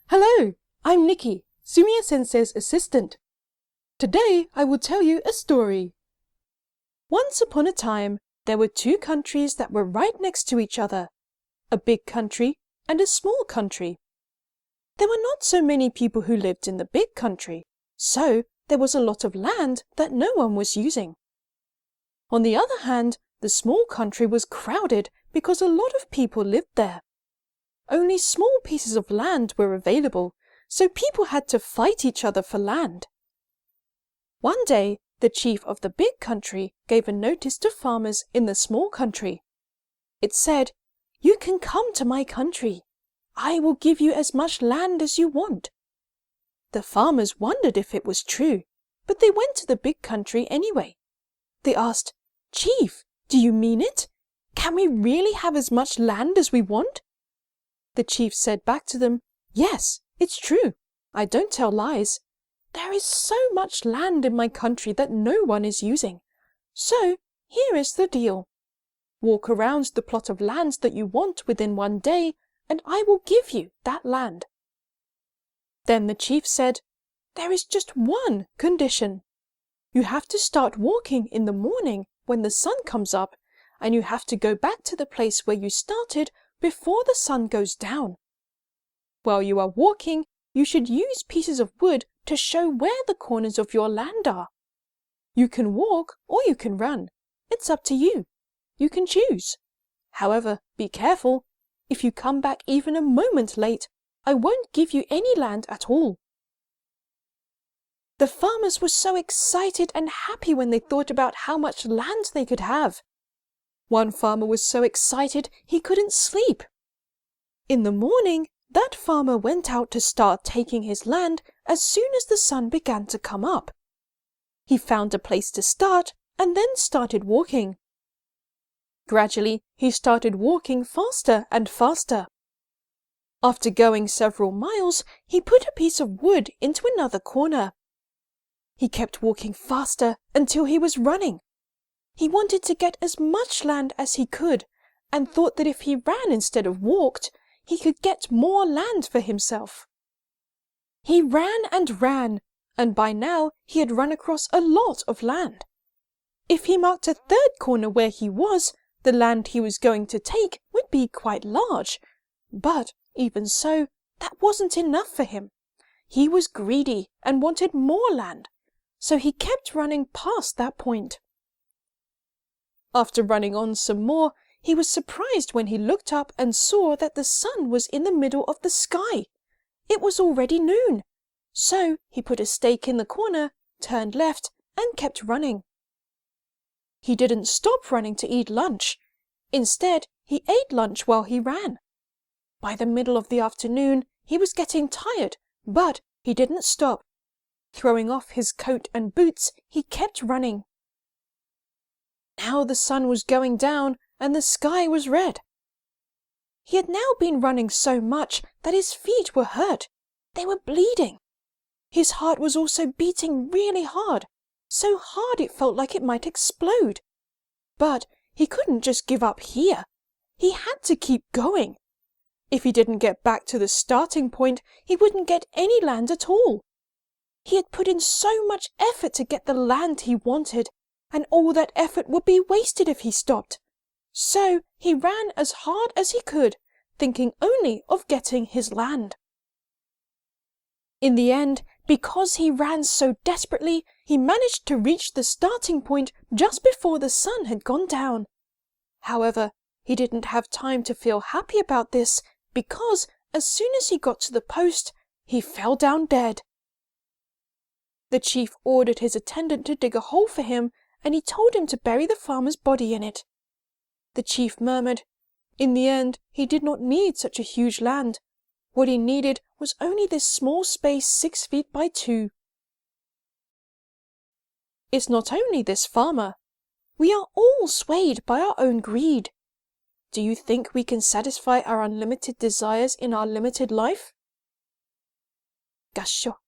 Hello, I'm Nikki, Sumiya Sensei's assistant. Today I will tell you a story. Once upon a time, there were two countries that were right next to each other, a big country and a small country. There were not so many people who lived in the big country, so there was a lot of land that no one was using. On the other hand, the small country was crowded because a lot of people lived there. Only small pieces of land were available, so people had to fight each other for land. One day, the chief of the big country gave a notice to farmers in the small country. It said, "You can come to my country. I will give you as much land as you want." The farmers wondered if it was true, but they went to the big country anyway. They asked, "Chief, do you mean it? Can we really have as much land as we want?" The chief said back to them, "Yes, it's true. I don't tell lies. There is so much land in my country that no one is using. So here is the deal. Walk around the plot of land that you want within one day, and I will give you that land." Then the chief said, "There is just one condition. You have to start walking in the morning when the sun comes up, and you have to go back to the place where you started before the sun goes down. While you are walking, you should use pieces of wood to show where the corners of your land are. You can walk or you can run. It's up to you. You can choose. However, be careful. If you come back even a moment late, I won't give you any land at all." The farmers were so excited and happy when they thought about how much land they could have. One farmer was so excited he couldn't sleep. In the morning, that farmer went out to start taking his land as soon as the sun began to come up. He found a place to start and then started walking. Gradually, he started walking faster and faster. After going several miles, he put a piece of wood into another corner. He kept walking faster until he was running. He wanted to get as much land as he could and thought that if he ran instead of walked, he could get more land for himself. He ran, and by now he had run across a lot of land. If he marked a third corner where he was, the land he was going to take would be quite large. But even so, that wasn't enough for him. He was greedy and wanted more land, so he kept running past that point. After running on some more, he was surprised when he looked up and saw that the sun was in the middle of the sky. It was already noon. So he put a stake in the corner, turned left, and kept running. He didn't stop running to eat lunch. Instead, he ate lunch while he ran. By the middle of the afternoon, he was getting tired, but he didn't stop. Throwing off his coat and boots, he kept running. Now the sun was going down and the sky was red. He had now been running so much that his feet were hurt. They were bleeding. His heart was also beating really hard, so hard it felt like it might explode. But he couldn't just give up here. He had to keep going. If he didn't get back to the starting point, he wouldn't get any land at all. He had put in so much effort to get the land he wanted, and all that effort would be wasted if he stopped. So he ran as hard as he could, thinking only of getting his land. In the end, because he ran so desperately, he managed to reach the starting point just before the sun had gone down. However, he didn't have time to feel happy about this because as soon as he got to the post, he fell down dead. The chief ordered his attendant to dig a hole for him, and he told him to bury the farmer's body in it. The chief murmured, in the end, he did not need such a huge land. What he needed was only this small space 6 feet by 2. It's not only this farmer. We are all swayed by our own greed. Do you think we can satisfy our unlimited desires in our limited life? 合唱